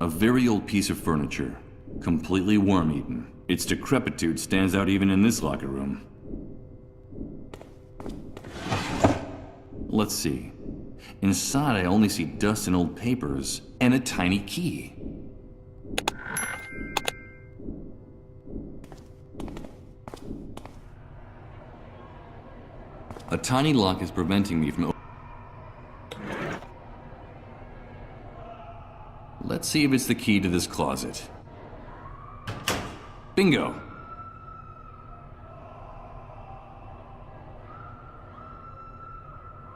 A very old piece of furniture, completely worm-eaten. Its decrepitude stands out even in this locker room. Let's see. Inside, I only see dust and old papers, and a tiny key. A tiny lock is preventing me from... Let's see if it's the key to this closet. Bingo!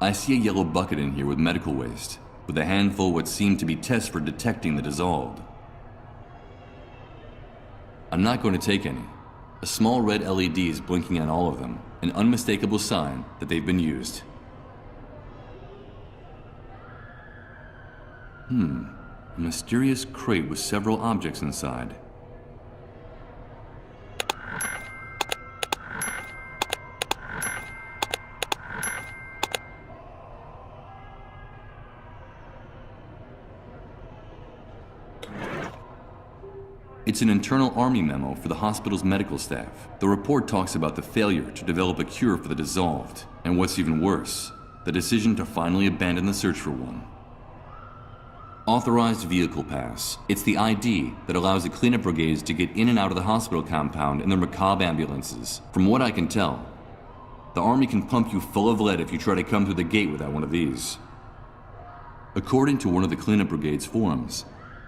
I see a yellow bucket in here with medical waste, with a handful of what seem to be tests for detecting the dissolved. I'm not going to take any. A small red LED is blinking on all of them, an unmistakable sign that they've been used. A mysterious crate with several objects inside. It's an internal army memo for the hospital's medical staff. The report talks about the failure to develop a cure for the dissolved, and what's even worse, the decision to finally abandon the search for one. Authorized Vehicle Pass. It's the ID that allows the cleanup brigades to get in and out of the hospital compound in their macabre ambulances. From what I can tell, the Army can pump you full of lead if you try to come through the gate without one of these. According to one of the cleanup brigade's forums,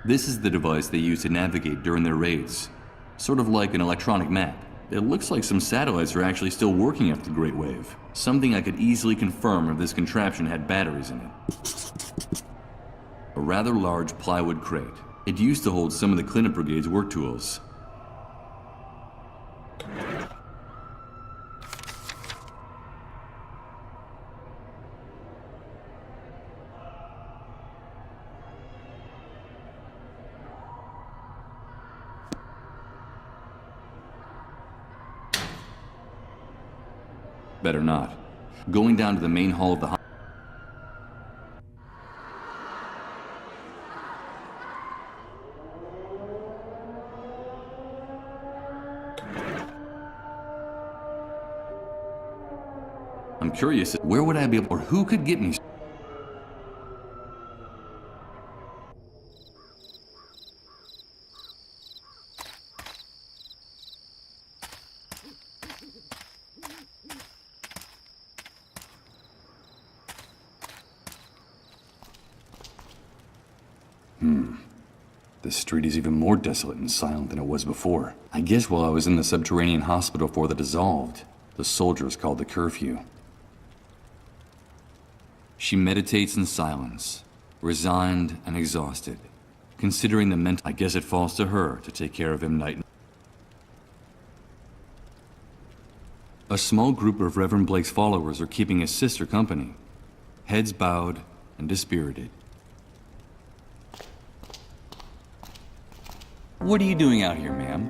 this is the device they use to navigate during their raids. Sort of like an electronic map. It looks like some satellites are actually still working after the Great Wave. Something I could easily confirm if this contraption had batteries in it. A rather large plywood crate. It used to hold some of the cleanup brigade's work tools. Better not. Going down to the main hall of the I'm curious, where would I be able, or who could get me? This street is even more desolate and silent than it was before. I guess while I was in the subterranean hospital for the dissolved, the soldiers called the curfew. She meditates in silence, resigned and exhausted, considering the mental... I guess it falls to her to take care of him night and... A small group of Reverend Blake's followers are keeping his sister company, heads bowed and dispirited. What are you doing out here, ma'am?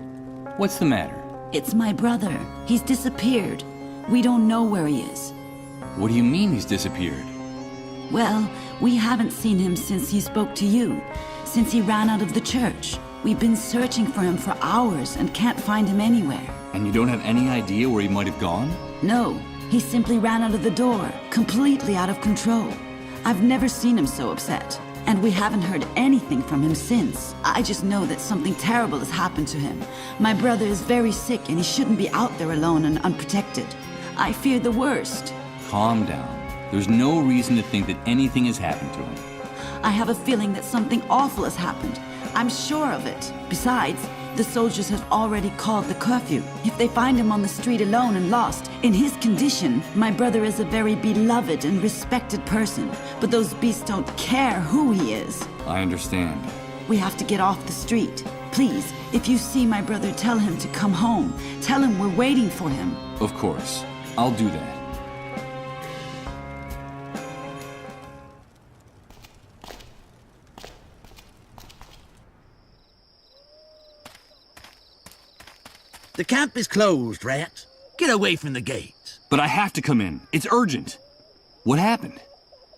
What's the matter? It's my brother. He's disappeared. We don't know where he is. What do you mean he's disappeared? Well, we haven't seen him since he spoke to you, since he ran out of the church. We've been searching for him for hours and can't find him anywhere. And you don't have any idea where he might have gone? No, he simply ran out of the door, completely out of control. I've never seen him so upset. And we haven't heard anything from him since. I just know that something terrible has happened to him. My brother is very sick and he shouldn't be out there alone and unprotected. I fear the worst. Calm down. There's no reason to think that anything has happened to him. I have a feeling that something awful has happened. I'm sure of it. Besides, the soldiers have already called the curfew. If they find him on the street alone and lost, in his condition, my brother is a very beloved and respected person. But those beasts don't care who he is. I understand. We have to get off the street. Please, if you see my brother, tell him to come home. Tell him we're waiting for him. Of course. I'll do that. The camp is closed, Rat. Get away from the gate. But I have to come in. It's urgent. What happened?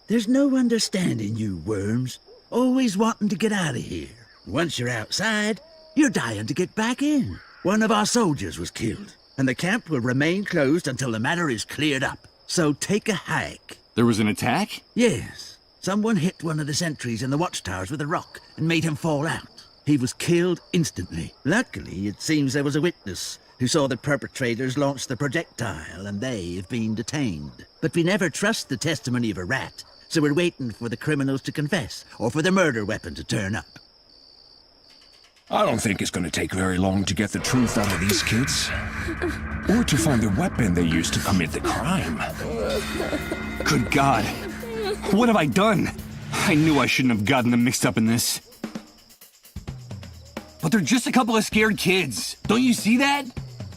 There's no understanding you worms. Always wanting to get out of here. Once you're outside, you're dying to get back in. One of our soldiers was killed, and the camp will remain closed until the matter is cleared up. So take a hike. There was an attack? Yes. Someone hit one of the sentries in the watchtowers with a rock and made him fall out. He was killed instantly. Luckily, it seems there was a witness who saw the perpetrators launch the projectile, and they have been detained. But we never trust the testimony of a rat, so we're waiting for the criminals to confess, or for the murder weapon to turn up. I don't think it's gonna take very long to get the truth out of these kids. Or to find the weapon they used to commit the crime. Good God. What have I done? I knew I shouldn't have gotten them mixed up in this. But they're just a couple of scared kids. Don't you see that?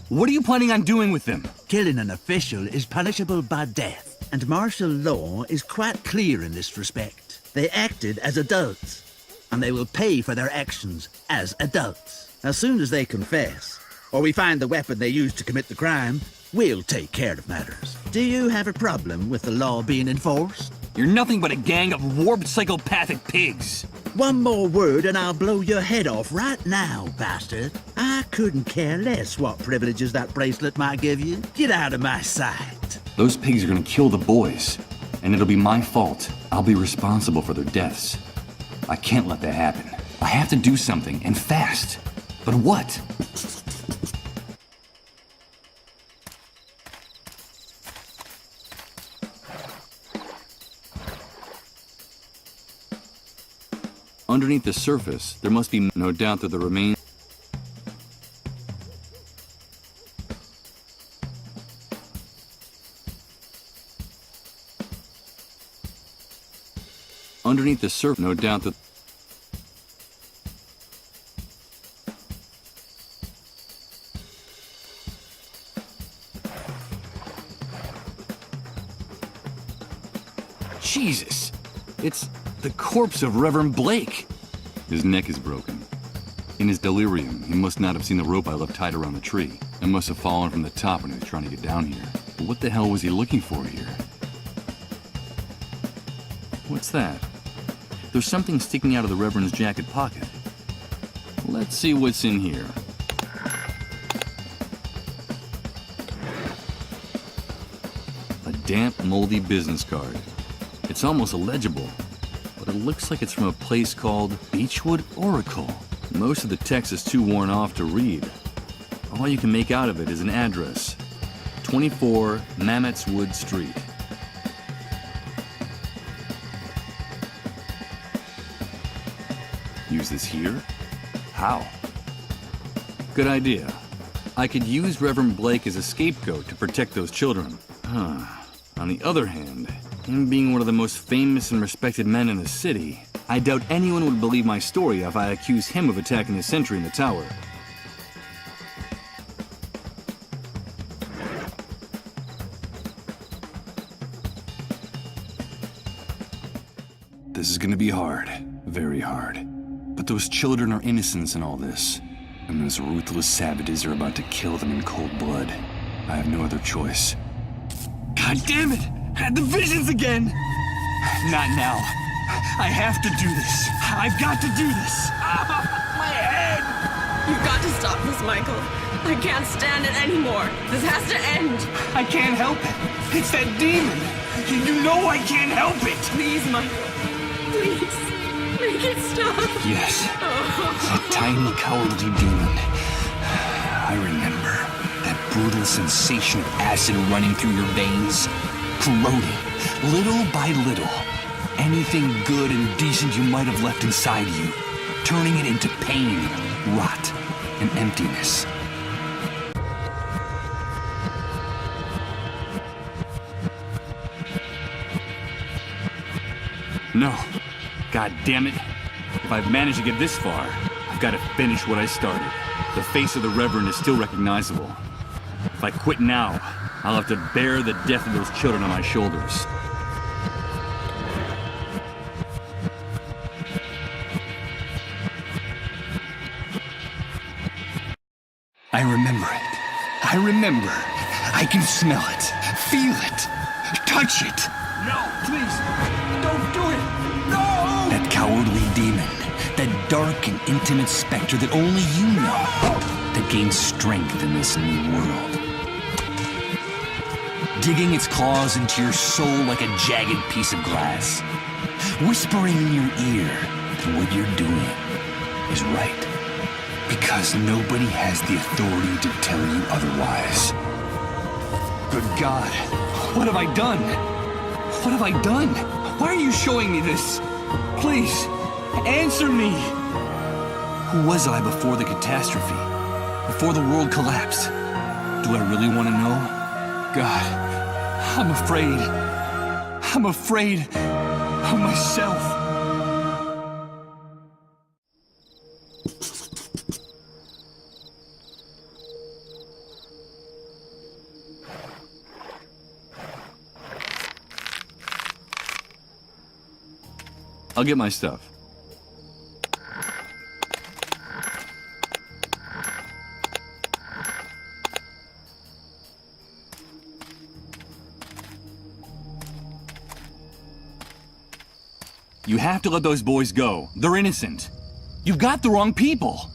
What are you planning on doing with them? Killing an official is punishable by death, and martial law is quite clear in this respect. They acted as adults, and they will pay for their actions as adults. As soon as they confess, or we find the weapon they used to commit the crime, we'll take care of matters. Do you have a problem with the law being enforced? You're nothing but a gang of warped psychopathic pigs. One more word and I'll blow your head off right now, bastard. I couldn't care less what privileges that bracelet might give you. Get out of my sight. Those pigs are gonna kill the boys, and it'll be my fault. I'll be responsible for their deaths. I can't let that happen. I have to do something, and fast. But what? Underneath the surface, there must be no doubt that the remains. Underneath the surface, no doubt that. Jesus! It's the corpse of Reverend Blake. His neck is broken. In his delirium, he must not have seen the rope I left tied around the tree, and must have fallen from the top when he was trying to get down here. But what the hell was he looking for here? What's that? There's something sticking out of the Reverend's jacket pocket. Let's see what's in here. A damp, moldy business card. It's almost illegible, but it looks like it's from a place called Beechwood Oracle. Most of the text is too worn off to read. All you can make out of it is an address. 24 Mammoth's Wood Street. Use this here? How? Good idea. I could use Reverend Blake as a scapegoat to protect those children. On the other hand, him being one of the most famous and respected men in the city, I doubt anyone would believe my story if I accuse him of attacking the sentry in the tower. This is gonna be hard. Very hard. But those children are innocents in all this, and those ruthless savages are about to kill them in cold blood. I have no other choice. God damn it! I had the visions again! Not now. I have to do this. I've got to do this. My head! You've got to stop this, Michael. I can't stand it anymore. This has to end. I can't help it. It's that demon. You know I can't help it. Please, Michael. Please. Make it stop. Yes. That tiny, cowardly demon. I remember that brutal sensation of acid running through your veins, corroding, little by little, anything good and decent you might have left inside you, turning it into pain, rot, and emptiness. No. God damn it. If I've managed to get this far, I've got to finish what I started. The face of the Reverend is still recognizable. If I quit now, I'll have to bear the death of those children on my shoulders. I I remember it. I remember. I can smell it, feel it, touch it. No, please, don't do it! No! That cowardly demon, that dark and intimate specter that only you know, that gains strength in this new world. Digging its claws into your soul like a jagged piece of glass. Whispering in your ear that what you're doing is right. Because nobody has the authority to tell you otherwise. Good God, what have I done? What have I done? Why are you showing me this? Please, answer me! Who was I before the catastrophe? Before the world collapsed? Do I really want to know? God, I'm afraid. I'm afraid of myself. I'll get my stuff. You have to let those boys go. They're innocent. You've got the wrong people.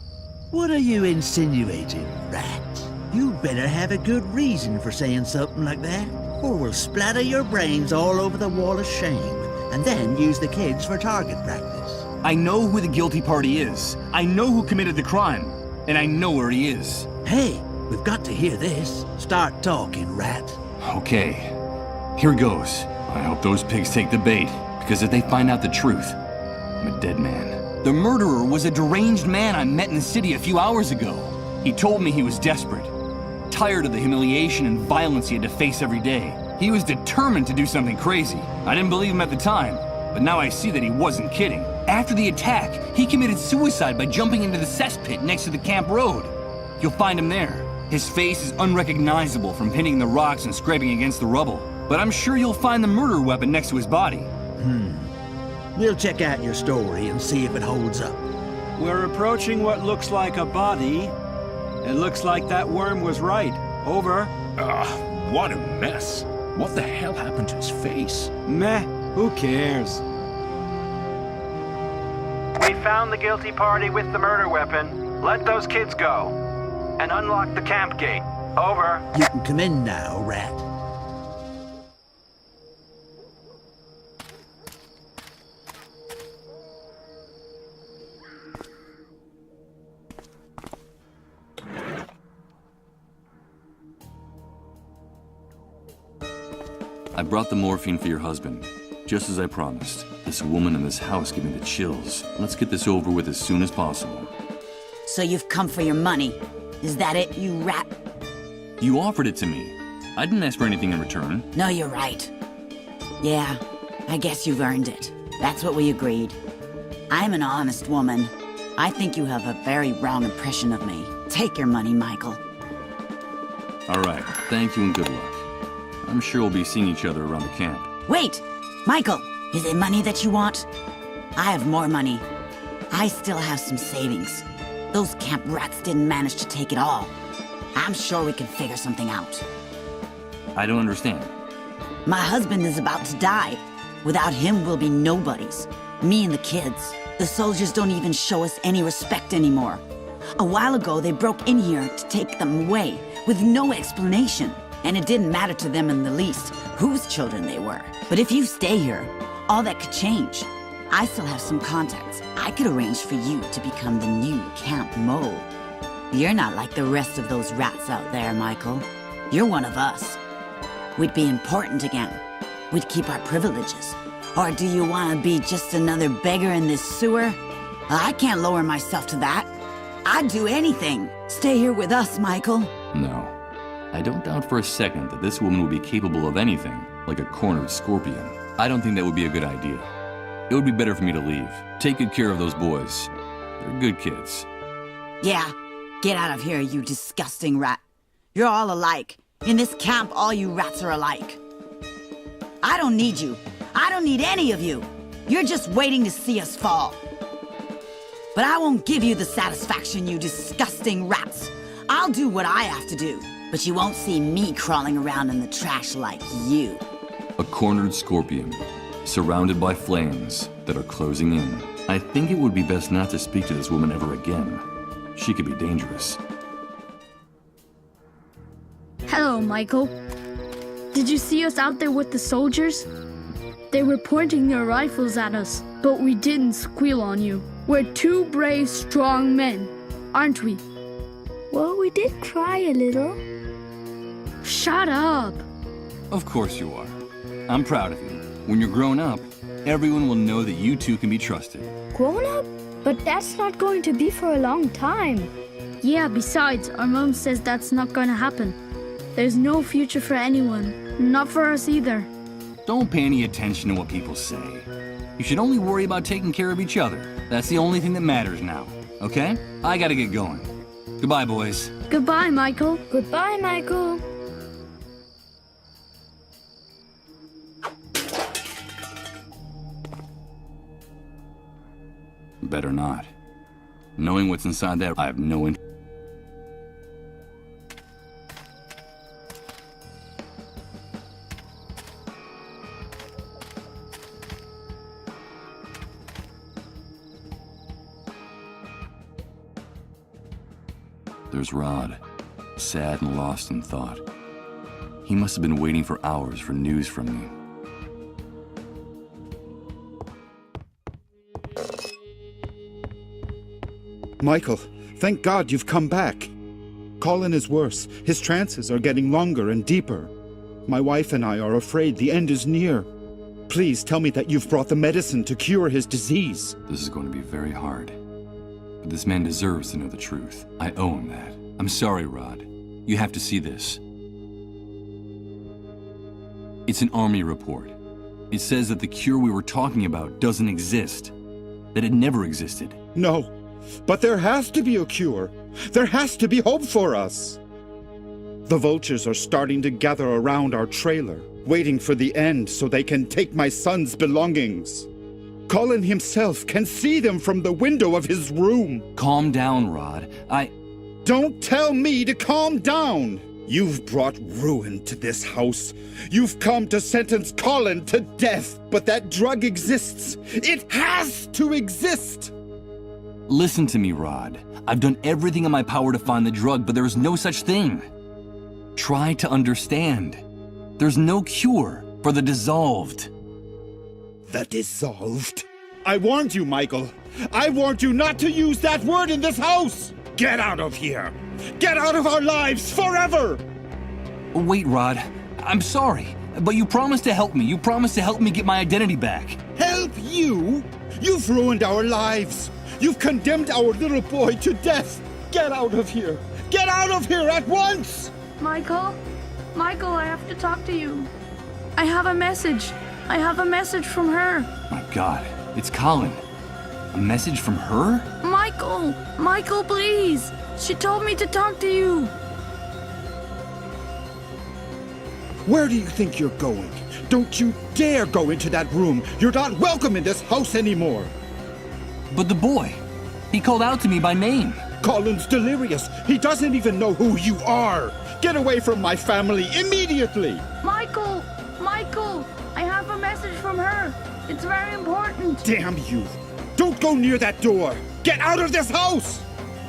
What are you insinuating, rat? You'd better have a good reason for saying something like that, or we'll splatter your brains all over the wall of shame, and then use the kids for target practice. I know who the guilty party is. I know who committed the crime. And I know where he is. Hey, we've got to hear this. Start talking, rat. Okay. Here goes. I hope those pigs take the bait, because if they find out the truth, I'm a dead man. The murderer was a deranged man I met in the city a few hours ago. He told me he was desperate, tired of the humiliation and violence he had to face every day. He was determined to do something crazy. I didn't believe him at the time, but now I see that he wasn't kidding. After the attack, he committed suicide by jumping into the cesspit next to the camp road. You'll find him there. His face is unrecognizable from hitting the rocks and scraping against the rubble, but I'm sure you'll find the murder weapon next to his body. We'll check out your story and see if it holds up. We're approaching what looks like a body. It looks like that worm was right. Over. What a mess. What the hell happened to his face? Meh, who cares? We found the guilty party with the murder weapon. Let those kids go. And unlock the camp gate. Over. You can come in now, rat. I brought the morphine for your husband, just as I promised. This woman in this house gave me the chills. Let's get this over with as soon as possible. So you've come for your money. Is that it, you rat? You offered it to me. I didn't ask for anything in return. No, you're right. Yeah, I guess you've earned it. That's what we agreed. I'm an honest woman. I think you have a very wrong impression of me. Take your money, Michael. All right, thank you and good luck. I'm sure we'll be seeing each other around the camp. Wait! Michael, is it money that you want? I have more money. I still have some savings. Those camp rats didn't manage to take it all. I'm sure we can figure something out. I don't understand. My husband is about to die. Without him, we'll be nobodies. Me and the kids. The soldiers don't even show us any respect anymore. A while ago, they broke in here to take them away with no explanation. And it didn't matter to them in the least whose children they were. But if you stay here, all that could change. I still have some contacts. I could arrange for you to become the new Camp Mo. You're not like the rest of those rats out there, Michael. You're one of us. We'd be important again. We'd keep our privileges. Or do you want to be just another beggar in this sewer? I can't lower myself to that. I'd do anything. Stay here with us, Michael. No. I don't doubt for a second that this woman would be capable of anything, like a cornered scorpion. I don't think that would be a good idea. It would be better for me to leave. Take good care of those boys. They're good kids. Yeah, get out of here, you disgusting rat. You're all alike. In this camp, all you rats are alike. I don't need you. I don't need any of you. You're just waiting to see us fall. But I won't give you the satisfaction, you disgusting rats. I'll do what I have to do. But you won't see me crawling around in the trash like you. A cornered scorpion, surrounded by flames that are closing in. I think it would be best not to speak to this woman ever again. She could be dangerous. Hello, Michael. Did you see us out there with the soldiers? They were pointing their rifles at us, but we didn't squeal on you. We're two brave, strong men, aren't we? Well, we did cry a little. Shut up! Of course you are. I'm proud of you. When you're grown up, everyone will know that you two can be trusted. Grown up? But that's not going to be for a long time. Yeah, besides, our mom says that's not going to happen. There's no future for anyone, not for us either. Don't pay any attention to what people say. You should only worry about taking care of each other. That's the only thing that matters now, okay? I gotta get going. Goodbye, boys. Goodbye, Michael. Goodbye, Michael. Better not. Knowing what's inside there, I have no interest. There's Rod, sad and lost in thought. He must have been waiting for hours for news from me. Michael, thank God you've come back. Colin is worse. His trances are getting longer and deeper. My wife and I are afraid the end is near. Please tell me that you've brought the medicine to cure his disease. This is going to be very hard. But this man deserves to know the truth. I owe him that. I'm sorry, Rod. You have to see this. It's an army report. It says that the cure we were talking about doesn't exist. That it never existed. No, but there has to be a cure. There has to be hope for us. The vultures are starting to gather around our trailer, waiting for the end so they can take my son's belongings. Colin himself can see them from the window of his room. Calm down, Rod. Don't tell me to calm down! You've brought ruin to this house. You've come to sentence Colin to death, but that drug exists. It has to exist! Listen to me, Rod. I've done everything in my power to find the drug, but there is no such thing. Try to understand. There's no cure for the dissolved. The dissolved? I warned you, Michael. I warned you not to use that word in this house! Get out of here! Get out of our lives forever! Wait, Rod. I'm sorry, but you promised to help me. You promised to help me get my identity back. Help you? You've ruined our lives. You've condemned our little boy to death. Get out of here. Get out of here at once! Michael? Michael, I have to talk to you. I have a message. I have a message from her. My God, it's Colin. A message from her? Michael! Michael, please! She told me to talk to you. Where do you think you're going? Don't you dare go into that room. You're not welcome in this house anymore. But the boy, he called out to me by name. Colin's delirious. He doesn't even know who you are. Get away from my family immediately. Michael! Michael! I have a message from her. It's very important. Damn you. Don't go near that door. Get out of this house.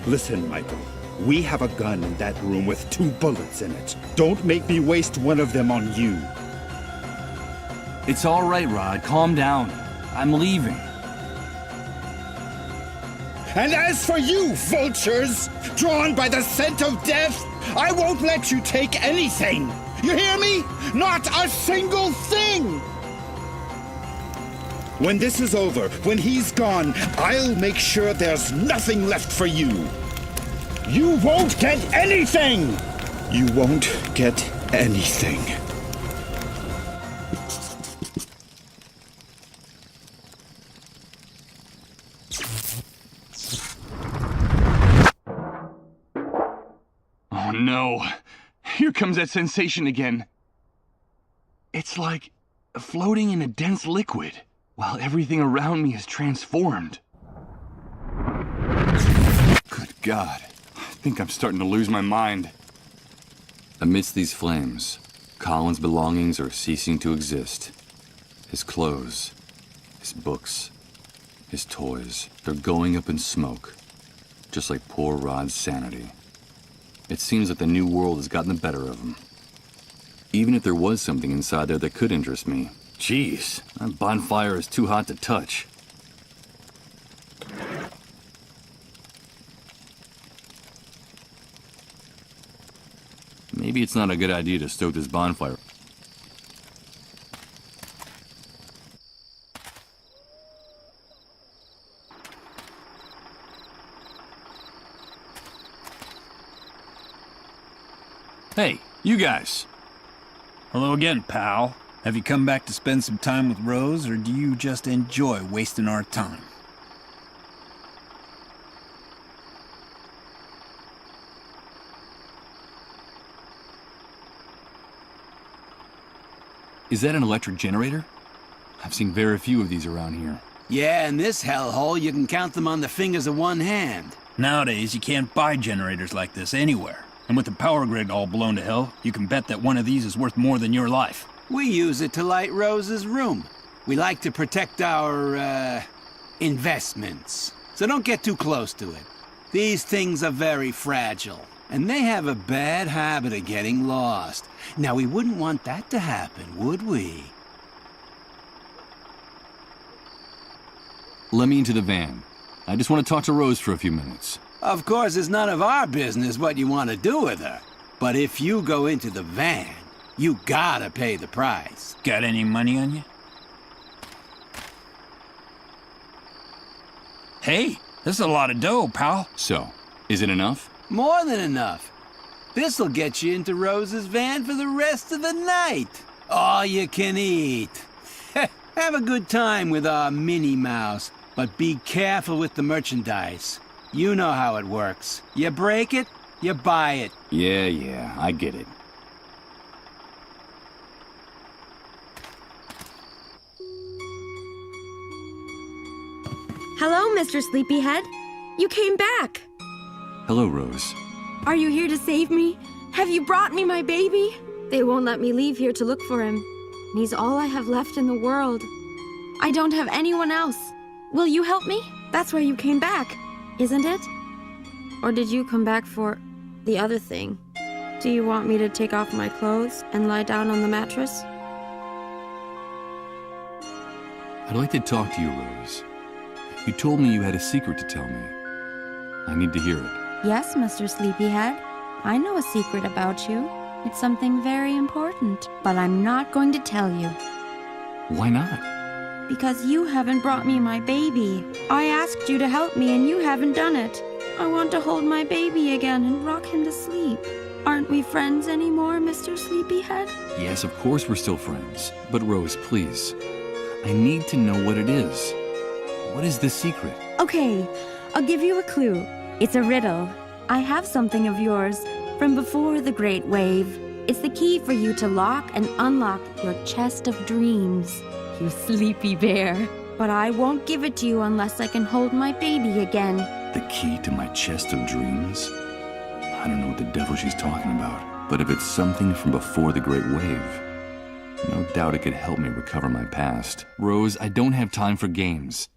Listen, Michael. We have a gun in that room with 2 bullets in it. Don't make me waste one of them on you. It's all right, Rod. Calm down. I'm leaving. And as for you, vultures, drawn by the scent of death, I won't let you take anything. You hear me? Not a single thing! When this is over, when he's gone, I'll make sure there's nothing left for you. You won't get anything! You won't get anything. Oh no. Here comes that sensation again. It's like floating in a dense liquid, while everything around me is transformed. Good God. think I'm starting to lose my mind. Amidst these flames, Colin's belongings are ceasing to exist. His clothes, his books, his toys, they're going up in smoke, just like poor Rod's sanity. It seems that the new world has gotten the better of him. Even if there was something inside there that could interest me, jeez, that bonfire is too hot to touch. Maybe it's not a good idea to stoke this bonfire. Hey, you guys. Hello again, pal. Have you come back to spend some time with Rose, or do you just enjoy wasting our time? Is that an electric generator? I've seen very few of these around here. Yeah, in this hellhole, you can count them on the fingers of one hand. Nowadays, you can't buy generators like this anywhere. And with the power grid all blown to hell, you can bet that one of these is worth more than your life. We use it to light Rose's room. We like to protect our, investments. So don't get too close to it. These things are very fragile, and they have a bad habit of getting lost. Now, we wouldn't want that to happen, would we? Let me into the van. I just want to talk to Rose for a few minutes. Of course, it's none of our business what you want to do with her. But if you go into the van, you gotta pay the price. Got any money on you? Hey, this is a lot of dough, pal. So, is it enough? More than enough. This'll get you into Rose's van for the rest of the night. All you can eat. Have a good time with our Minnie Mouse, but be careful with the merchandise. You know how it works. You break it, you buy it. Yeah, I get it. Hello, Mr. Sleepyhead. You came back. Hello, Rose. Are you here to save me? Have you brought me my baby? They won't let me leave here to look for him. He's all I have left in the world. I don't have anyone else. Will you help me? That's why you came back, isn't it? Or did you come back for the other thing? Do you want me to take off my clothes and lie down on the mattress? I'd like to talk to you, Rose. You told me you had a secret to tell me. I need to hear it. Yes, Mr. Sleepyhead. I know a secret about you. It's something very important, but I'm not going to tell you. Why not? Because you haven't brought me my baby. I asked you to help me and you haven't done it. I want to hold my baby again and rock him to sleep. Aren't we friends anymore, Mr. Sleepyhead? Yes, of course we're still friends. But Rose, please. I need to know what it is. What is the secret? Okay, I'll give you a clue. It's a riddle. I have something of yours from before the Great Wave. It's the key for you to lock and unlock your chest of dreams, you sleepy bear. But I won't give it to you unless I can hold my baby again. The key to my chest of dreams? I don't know what the devil she's talking about. But if it's something from before the Great Wave, no doubt it could help me recover my past. Rose, I don't have time for games.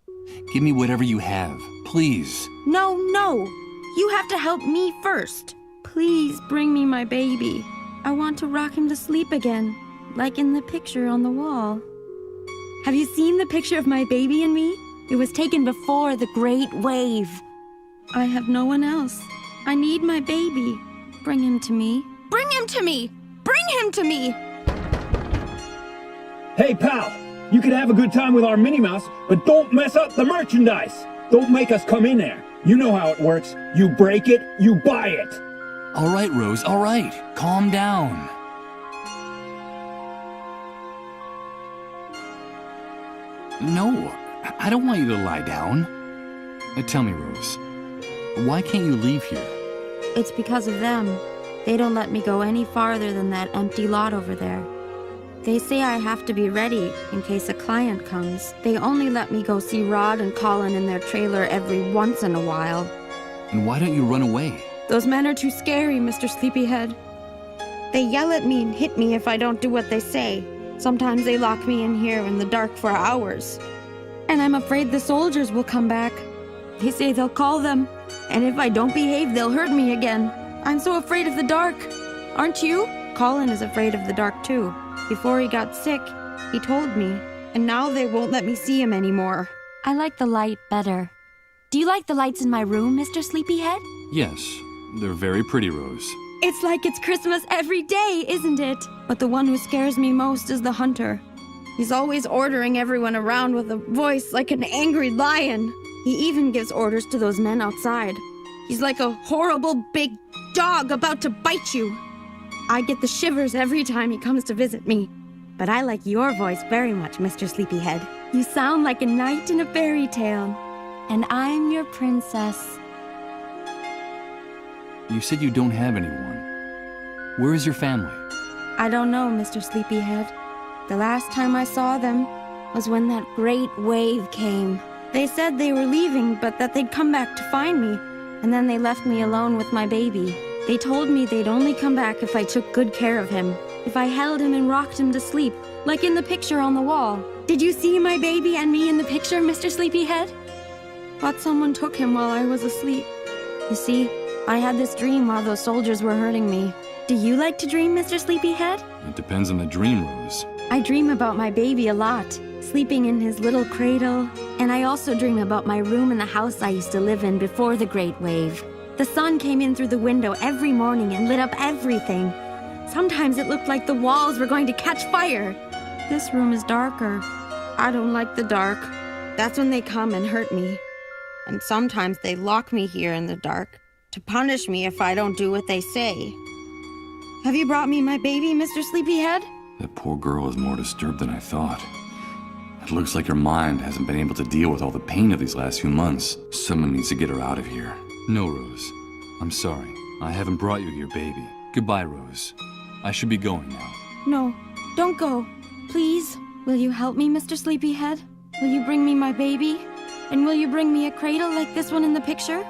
Give me whatever you have, please. No. You have to help me first. Please bring me my baby. I want to rock him to sleep again, like in the picture on the wall. Have you seen the picture of my baby and me? It was taken before the Great Wave. I have no one else. I need my baby. Bring him to me. Bring him to me! Bring him to me! Hey, pal! You can have a good time with our Minnie Mouse, but don't mess up the merchandise! Don't make us come in there. You know how it works. You break it, you buy it. All right, Rose, all right. Calm down. No, I don't want you to lie down. Tell me, Rose, why can't you leave here? It's because of them. They don't let me go any farther than that empty lot over there. They say I have to be ready in case a client comes. They only let me go see Rod and Colin in their trailer every once in a while. And why don't you run away? Those men are too scary, Mr. Sleepyhead. They yell at me and hit me if I don't do what they say. Sometimes they lock me in here in the dark for hours. And I'm afraid the soldiers will come back. They say they'll call them, and if I don't behave, they'll hurt me again. I'm so afraid of the dark. Aren't you? Colin is afraid of the dark too. Before he got sick, he told me, and now they won't let me see him anymore. I like the light better. Do you like the lights in my room, Mr. Sleepyhead? Yes, they're very pretty, Rose. It's like it's Christmas every day, isn't it? But the one who scares me most is the hunter. He's always ordering everyone around with a voice like an angry lion. He even gives orders to those men outside. He's like a horrible big dog about to bite you. I get the shivers every time he comes to visit me. But I like your voice very much, Mr. Sleepyhead. You sound like a knight in a fairy tale. And I'm your princess. You said you don't have anyone. Where is your family? I don't know, Mr. Sleepyhead. The last time I saw them was when that great wave came. They said they were leaving, but that they'd come back to find me. And then they left me alone with my baby. They told me they'd only come back if I took good care of him. If I held him and rocked him to sleep, like in the picture on the wall. Did you see my baby and me in the picture, Mr. Sleepyhead? Thought someone took him while I was asleep. You see, I had this dream while those soldiers were hurting me. Do you like to dream, Mr. Sleepyhead? It depends on the dream, Rose. I dream about my baby a lot, sleeping in his little cradle. And I also dream about my room in the house I used to live in before the Great Wave. The sun came in through the window every morning and lit up everything. Sometimes it looked like the walls were going to catch fire. This room is darker. I don't like the dark. That's when they come and hurt me. And sometimes they lock me here in the dark to punish me if I don't do what they say. Have you brought me my baby, Mr. Sleepyhead? That poor girl is more disturbed than I thought. It looks like her mind hasn't been able to deal with all the pain of these last few months. Someone needs to get her out of here. No, Rose. I'm sorry. I haven't brought you here, baby. Goodbye, Rose. I should be going now. No, don't go. Please, will you help me, Mr. Sleepyhead? Will you bring me my baby? And will you bring me a cradle like this one in the picture?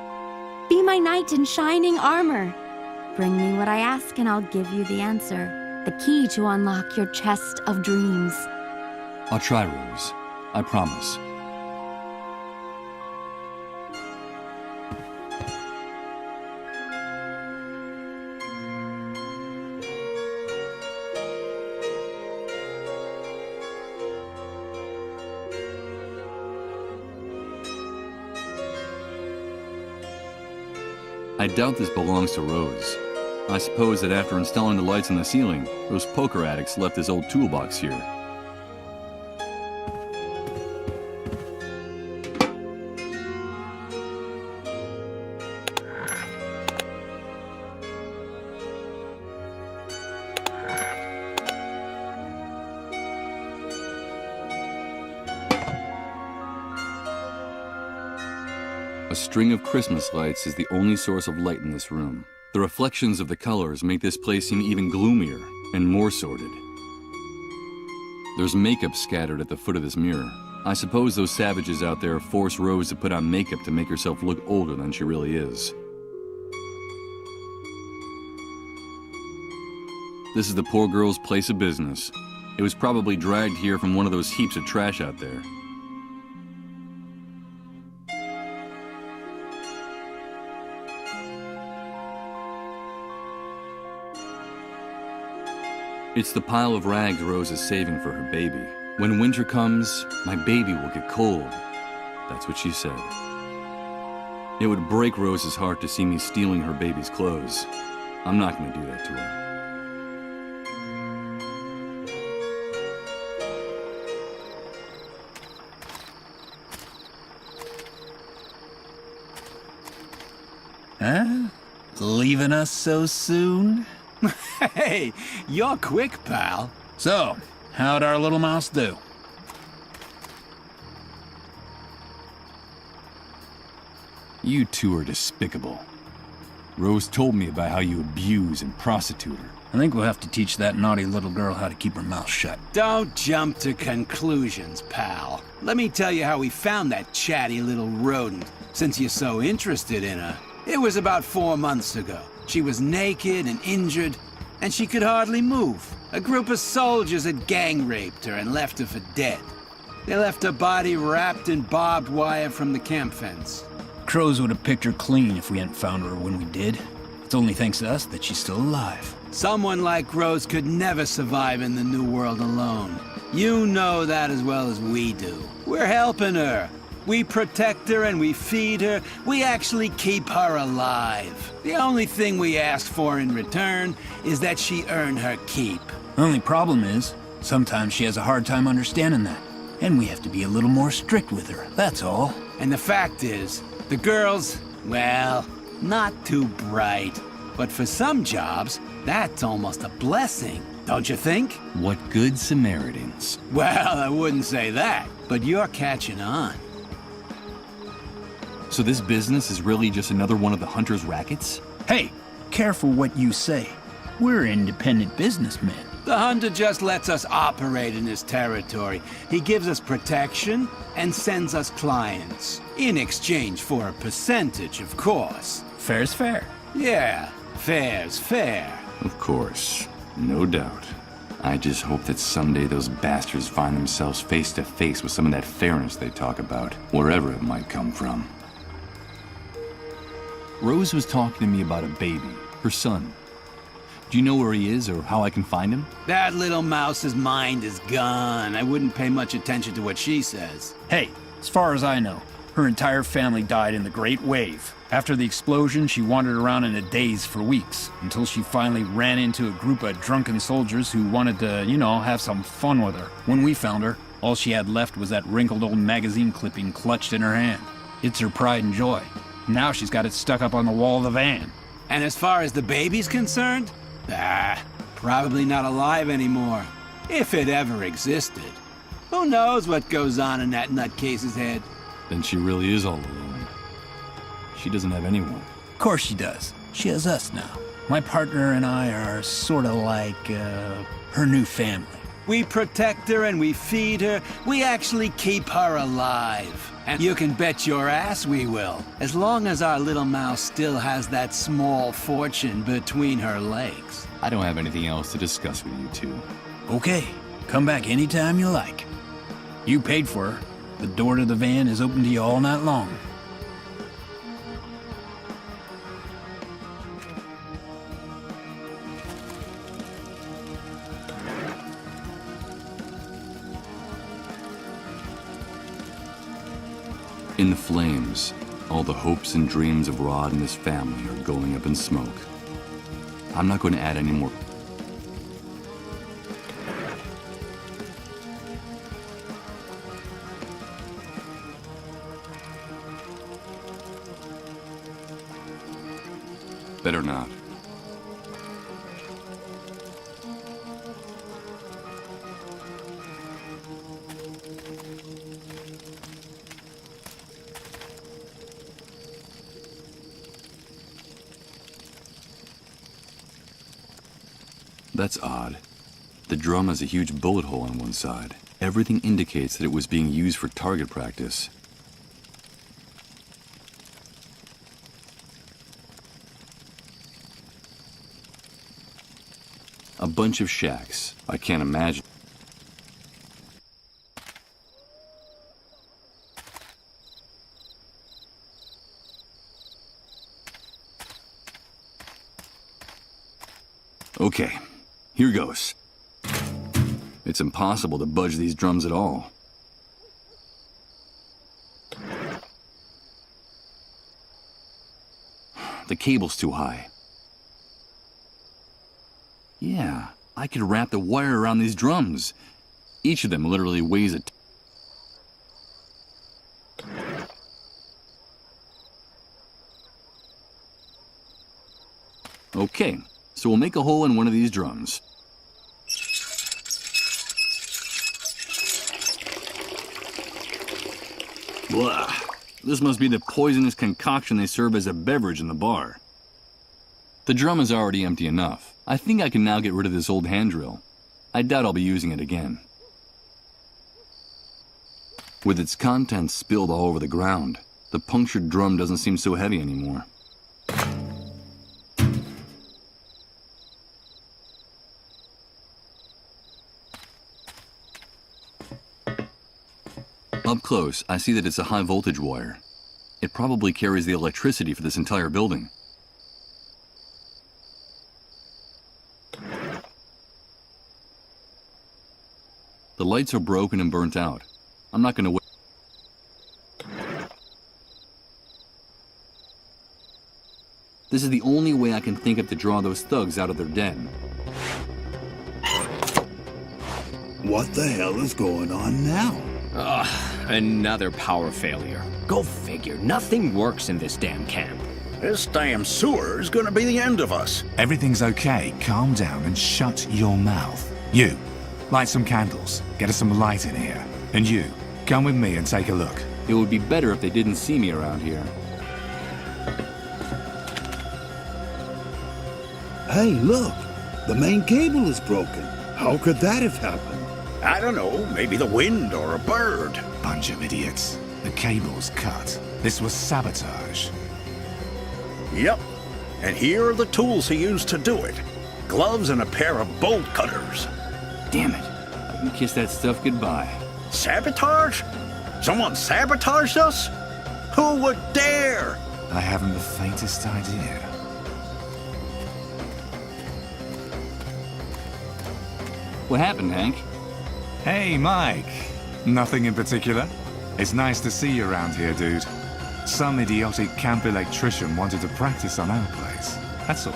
Be my knight in shining armor. Bring me what I ask and I'll give you the answer. The key to unlock your chest of dreams. I'll try, Rose. I promise. I doubt this belongs to Rose. I suppose that after installing the lights on the ceiling, those poker addicts left this old toolbox here. A string of Christmas lights is the only source of light in this room. The reflections of the colors make this place seem even gloomier and more sordid. There's makeup scattered at the foot of this mirror. I suppose those savages out there force Rose to put on makeup to make herself look older than she really is. This is the poor girl's place of business. It was probably dragged here from one of those heaps of trash out there. It's the pile of rags Rose is saving for her baby. When winter comes, my baby will get cold. That's what she said. It would break Rose's heart to see me stealing her baby's clothes. I'm not going to do that to her. Huh? Leaving us so soon? Hey, you're quick, pal. So, how'd our little mouse do? You two are despicable. Rose told me about how you abuse and prostitute her. I think we'll have to teach that naughty little girl how to keep her mouth shut. Don't jump to conclusions, pal. Let me tell you how we found that chatty little rodent, since you're so interested in her. It was about 4 months ago. She was naked and injured, and she could hardly move. A group of soldiers had gang raped her and left her for dead. They left her body wrapped in barbed wire from the camp fence. Crows would have picked her clean if we hadn't found her when we did. It's only thanks to us that she's still alive. Someone like Rose could never survive in the New World alone. You know that as well as we do. We're helping her. We protect her and we feed her. We actually keep her alive. The only thing we ask for in return is that she earn her keep. The only problem is, sometimes she has a hard time understanding that. And we have to be a little more strict with her, that's all. And the fact is, the girls, well, not too bright. But for some jobs, that's almost a blessing, don't you think? What good Samaritans. Well, I wouldn't say that, but you're catching on. So this business is really just another one of the Hunter's rackets? Hey, careful what you say. We're independent businessmen. The Hunter just lets us operate in his territory. He gives us protection and sends us clients. In exchange for a percentage, of course. Fair's fair. Yeah, fair's fair. Of course. No doubt. I just hope that someday those bastards find themselves face to face with some of that fairness they talk about, wherever it might come from. Rose was talking to me about a baby, her son. Do you know where he is or how I can find him? That little mouse's mind is gone. I wouldn't pay much attention to what she says. Hey, as far as I know, her entire family died in the Great Wave. After the explosion, she wandered around in a daze for weeks, until she finally ran into a group of drunken soldiers who wanted to, have some fun with her. When we found her, all she had left was that wrinkled old magazine clipping clutched in her hand. It's her pride and joy. Now she's got it stuck up on the wall of the van. And as far as the baby's concerned? Probably not alive anymore. If it ever existed. Who knows what goes on in that nutcase's head? Then she really is all alone. She doesn't have anyone. Of course she does. She has us now. My partner and I are sort of like, her new family. We protect her and we feed her. We actually keep her alive. And you can bet your ass we will. As long as our little mouse still has that small fortune between her legs. I don't have anything else to discuss with you two. Okay, come back anytime you like. You paid for her. The door to the van is open to you all night long. In the flames, all the hopes and dreams of Rod and his family are going up in smoke. I'm not going to add any more. Better not. That's odd. The drum has a huge bullet hole on one side. Everything indicates that it was being used for target practice. A bunch of shacks. I can't imagine. Okay. Here goes. It's impossible to budge these drums at all. The cable's too high. Yeah, I could wrap the wire around these drums. Each of them literally weighs a... Okay, so we'll make a hole in one of these drums. Blah. This must be the poisonous concoction they serve as a beverage in the bar. The drum is already empty enough. I think I can now get rid of this old hand drill. I doubt I'll be using it again. With its contents spilled all over the ground, the punctured drum doesn't seem so heavy anymore. Up close, I see that it's a high voltage wire. It probably carries the electricity for this entire building. The lights are broken and burnt out. I'm not gonna wait. This is the only way I can think of to draw those thugs out of their den. What the hell is going on now? Another power failure. Go figure, nothing works in this damn camp. This damn sewer is gonna be the end of us. Everything's okay. Calm down and shut your mouth. You, light some candles. Get us some light in here. And you, come with me and take a look. It would be better if they didn't see me around here. Hey, look! The main cable is broken. How could that have happened? I don't know, maybe the wind or a bird. Bunch of idiots. The cable's cut. This was sabotage. Yep. And here are the tools he used to do it. Gloves and a pair of bolt cutters. Damn it. I can kiss that stuff goodbye. Sabotage? Someone sabotaged us? Who would dare? I haven't the faintest idea. What happened, Hank? Hey, Mike. Nothing in particular. It's nice to see you around here, dude. Some idiotic camp electrician wanted to practice on our place. That's all.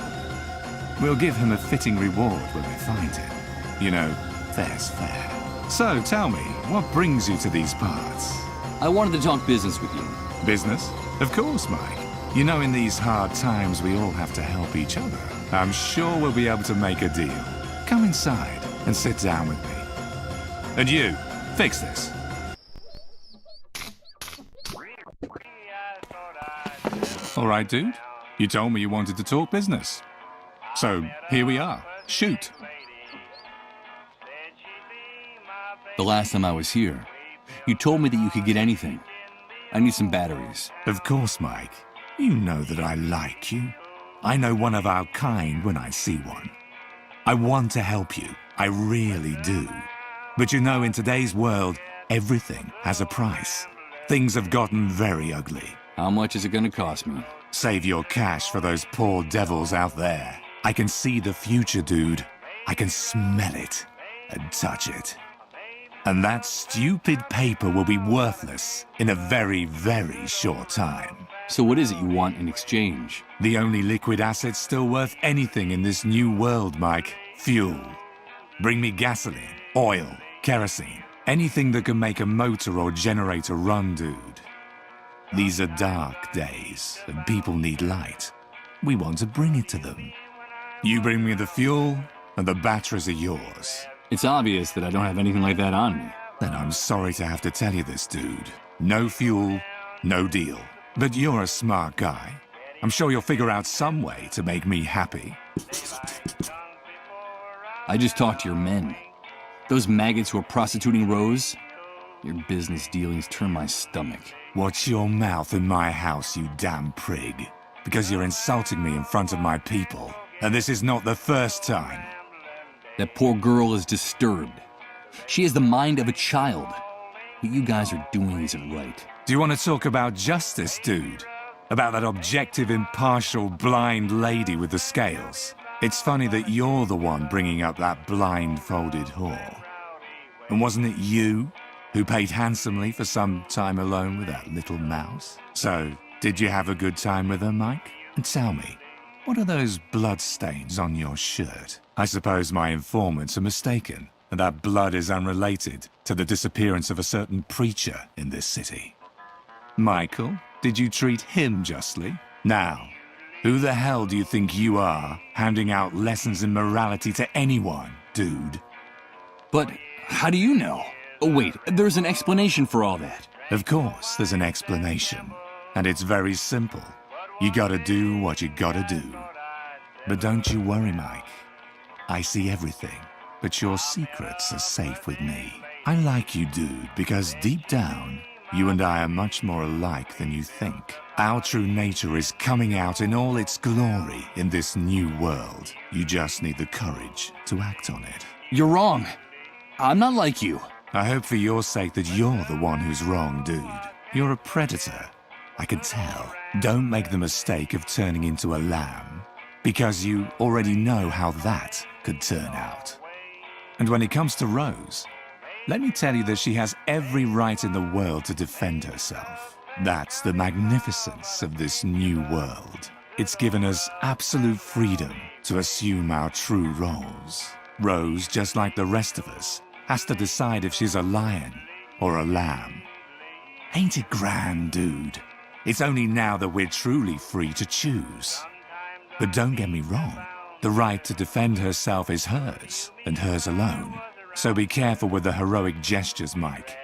We'll give him a fitting reward when we find him. You know, fair's fair. So, tell me, what brings you to these parts? I wanted to talk business with you. Business? Of course, Mike. You know, in these hard times, we all have to help each other. I'm sure we'll be able to make a deal. Come inside and sit down with me. And you, fix this. All right, dude. You told me you wanted to talk business. So, here we are. Shoot. The last time I was here, you told me that you could get anything. I need some batteries. Of course, Mike. You know that I like you. I know one of our kind when I see one. I want to help you. I really do. But you know, in today's world, everything has a price. Things have gotten very ugly. How much is it gonna cost me? Save your cash for those poor devils out there. I can see the future, dude. I can smell it and touch it. And that stupid paper will be worthless in a very, very short time. So what is it you want in exchange? The only liquid asset still worth anything in this new world, Mike. Fuel. Bring me gasoline, oil, kerosene, anything that can make a motor or generator run, dude. These are dark days, and people need light. We want to bring it to them. You bring me the fuel, and the batteries are yours. It's obvious that I don't have anything like that on me. Then I'm sorry to have to tell you this, dude. No fuel, no deal. But you're a smart guy. I'm sure you'll figure out some way to make me happy. I just talked to your men. Those maggots who are prostituting Rose. Your business dealings turn my stomach. Watch your mouth in my house, you damn prig. Because you're insulting me in front of my people. And this is not the first time. That poor girl is disturbed. She has the mind of a child. What you guys are doing isn't right. Do you want to talk about justice, dude? About that objective, impartial, blind lady with the scales? It's funny that you're the one bringing up that blindfolded whore. And wasn't it you who paid handsomely for some time alone with that little mouse? So, did you have a good time with her, Mike? And tell me, what are those bloodstains on your shirt? I suppose my informants are mistaken, and that blood is unrelated to the disappearance of a certain preacher in this city. Michael, did you treat him justly? Now, who the hell do you think you are, handing out lessons in morality to anyone, dude? But how do you know? Oh wait, there's an explanation for all that. Of course, there's an explanation. And it's very simple. You gotta do what you gotta do. But don't you worry, Mike. I see everything, but your secrets are safe with me. I like you, dude, because deep down, you and I are much more alike than you think. Our true nature is coming out in all its glory in this new world. You just need the courage to act on it. You're wrong. I'm not like you. I hope for your sake that you're the one who's wrong, dude. You're a predator. I can tell. Don't make the mistake of turning into a lamb, because you already know how that could turn out. And when it comes to Rose, let me tell you that she has every right in the world to defend herself. That's the magnificence of this new world. It's given us absolute freedom to assume our true roles. Rose, just like the rest of us, has to decide if she's a lion or a lamb. Ain't it grand, dude? It's only now that we're truly free to choose. But don't get me wrong, the right to defend herself is hers, and hers alone. So be careful with the heroic gestures, Mike.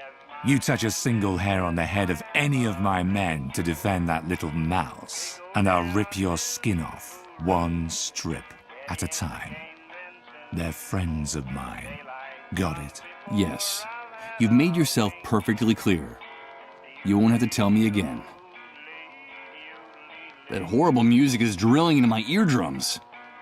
You touch a single hair on the head of any of my men to defend that little mouse, and I'll rip your skin off, one strip at a time. They're friends of mine. Got it? Yes. You've made yourself perfectly clear. You won't have to tell me again. That horrible music is drilling into my eardrums.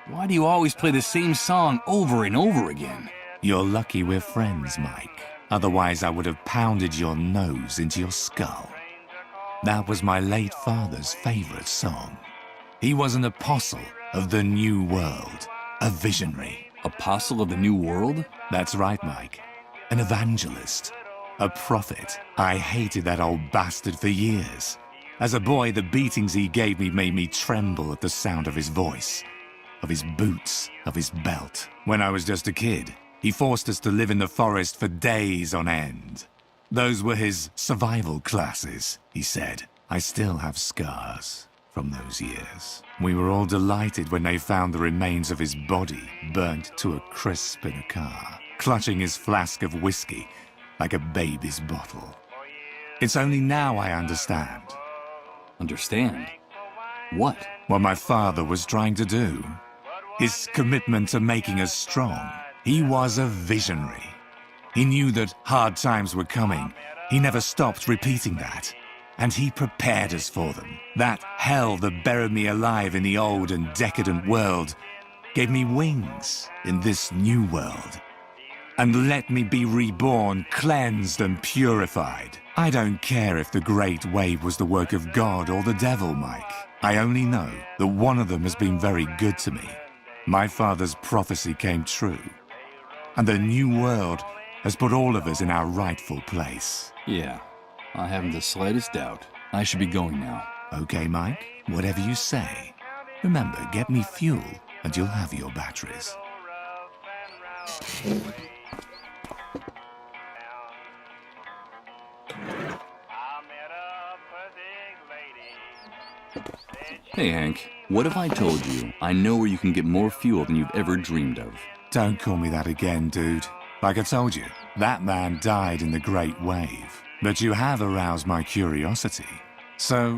Why do you always play the same song over and over again? You're lucky we're friends, Mike. Otherwise, I would have pounded your nose into your skull. That was my late father's favorite song. He was an apostle of the new world, a visionary. Apostle of the new world? That's right, Mike. An evangelist, a prophet. I hated that old bastard for years. As a boy, the beatings he gave me made me tremble at the sound of his voice, of his boots, of his belt. When I was just a kid, he forced us to live in the forest for days on end. Those were his survival classes, he said. I still have scars from those years. We were all delighted when they found the remains of his body burnt to a crisp in a car, clutching his flask of whiskey like a baby's bottle. It's only now I understand. Understand? What? What my father was trying to do. His commitment to making us strong. He was a visionary. He knew that hard times were coming. He never stopped repeating that. And he prepared us for them. That hell that buried me alive in the old and decadent world gave me wings in this new world. And let me be reborn, cleansed and purified. I don't care if the Great Wave was the work of God or the devil, Mike. I only know that one of them has been very good to me. My father's prophecy came true. And the new world has put all of us in our rightful place. Yeah, I haven't the slightest doubt. I should be going now. Okay, Mike, whatever you say. Remember, get me fuel and you'll have your batteries. Hey, Hank, what if I told you I know where you can get more fuel than you've ever dreamed of? Don't call me that again, dude. Like I told you, that man died in the Great Wave. But you have aroused my curiosity. So,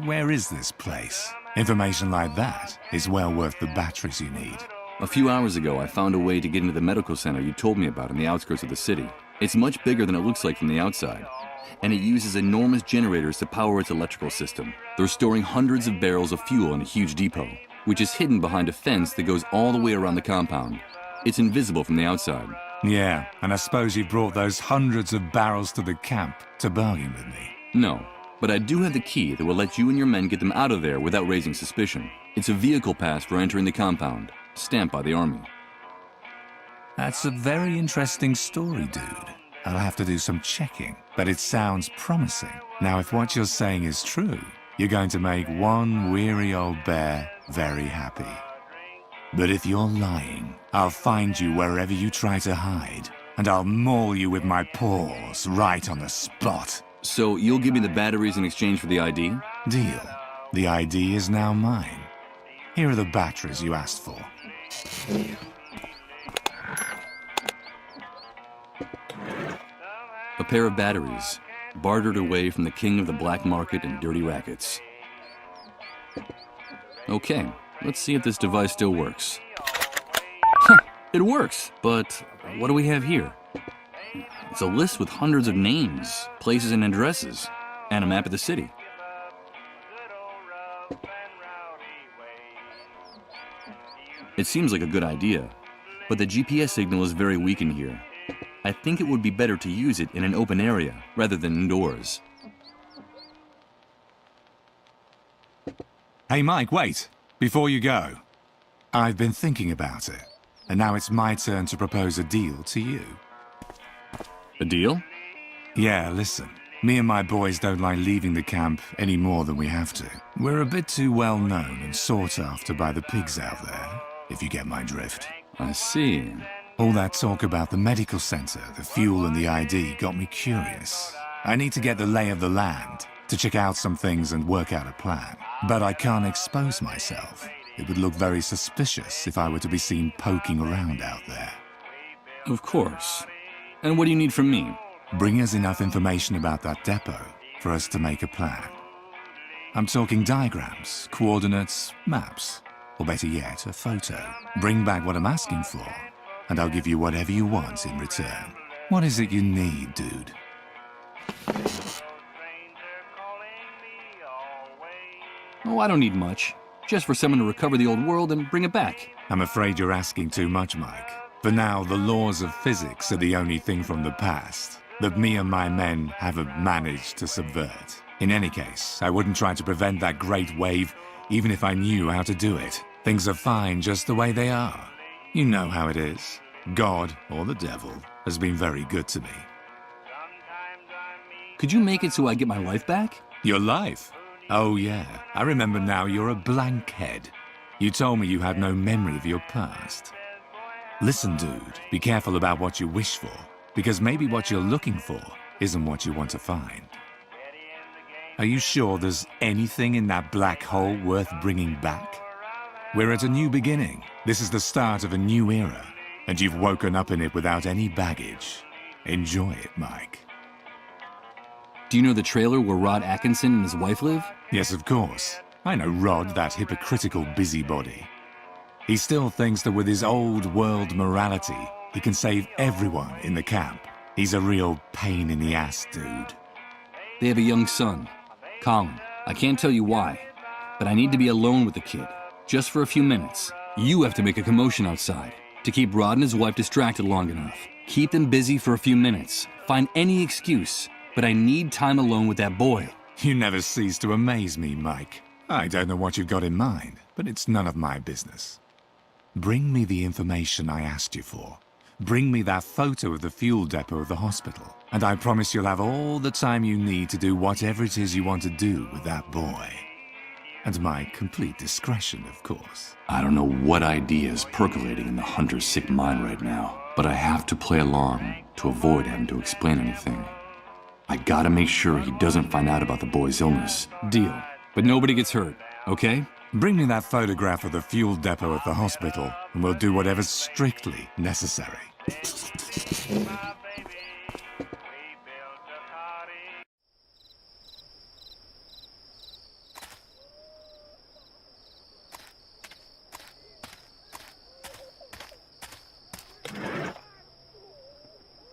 where is this place? Information like that is well worth the batteries you need. A few hours ago, I found a way to get into the medical center you told me about on the outskirts of the city. It's much bigger than it looks like from the outside, and it uses enormous generators to power its electrical system. They're storing hundreds of barrels of fuel in a huge depot, which is hidden behind a fence that goes all the way around the compound. It's invisible from the outside. Yeah, and I suppose you brought those hundreds of barrels to the camp to bargain with me. No, but I do have the key that will let you and your men get them out of there without raising suspicion. It's a vehicle pass for entering the compound, stamped by the Army. That's a very interesting story, dude. I'll have to do some checking, but it sounds promising. Now, if what you're saying is true, you're going to make one weary old bear very happy. But if you're lying, I'll find you wherever you try to hide, and I'll maul you with my paws right on the spot. So you'll give me the batteries in exchange for the ID? Deal. The ID is now mine. Here are the batteries you asked for. A pair of batteries, bartered away from the king of the black market and dirty rackets. Okay, let's see if this device still works. Huh, it works, but what do we have here? It's a list with hundreds of names, places and addresses, and a map of the city. It seems like a good idea, but the GPS signal is very weak in here. I think it would be better to use it in an open area rather than indoors. Hey Mike, wait! Before you go. I've been thinking about it, and now it's my turn to propose a deal to you. A deal? Yeah, listen. Me and my boys don't like leaving the camp any more than we have to. We're a bit too well known and sought after by the pigs out there, if you get my drift. I see. All that talk about the medical center, the fuel and the ID got me curious. I need to get the lay of the land, to check out some things and work out a plan. But I can't expose myself. It would look very suspicious if I were to be seen poking around out there. Of course. And what do you need from me? Bring us enough information about that depot for us to make a plan. I'm talking diagrams, coordinates, maps, or better yet, a photo. Bring back what I'm asking for, and I'll give you whatever you want in return. What is it you need, dude? Oh, I don't need much. Just for someone to recover the old world and bring it back. I'm afraid you're asking too much, Mike. For now, the laws of physics are the only thing from the past that me and my men haven't managed to subvert. In any case, I wouldn't try to prevent that great wave, even if I knew how to do it. Things are fine just the way they are. You know how it is. God, or the devil, has been very good to me. Could you make it so I get my life back? Your life? Oh yeah, I remember now you're a blank head. You told me you had no memory of your past. Listen, dude, be careful about what you wish for, because maybe what you're looking for isn't what you want to find. Are you sure there's anything in that black hole worth bringing back? We're at a new beginning. This is the start of a new era, and you've woken up in it without any baggage. Enjoy it, Mike. Do you know the trailer where Rod Atkinson and his wife live? Yes, of course. I know Rod, that hypocritical busybody. He still thinks that with his old world morality, he can save everyone in the camp. He's a real pain in the ass, dude. They have a young son, Colin. I can't tell you why, but I need to be alone with the kid, just for a few minutes. You have to make a commotion outside to keep Rod and his wife distracted long enough. Keep them busy for a few minutes. Find any excuse, but I need time alone with that boy. You never cease to amaze me, Mike. I don't know what you've got in mind, but it's none of my business. Bring me the information I asked you for. Bring me that photo of the fuel depot of the hospital, and I promise you'll have all the time you need to do whatever it is you want to do with that boy. And my complete discretion, of course. I don't know what idea is percolating in the hunter's sick mind right now, but I have to play along to avoid having to explain anything. I gotta make sure he doesn't find out about the boy's illness. Deal. But nobody gets hurt, okay? Bring me that photograph of the fuel depot at the hospital, and we'll do whatever's strictly necessary.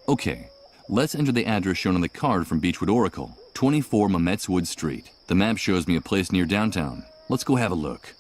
Okay, let's enter the address shown on the card from Beechwood Oracle, 24 Mametz Wood Street. The map shows me a place near downtown. Let's go have a look.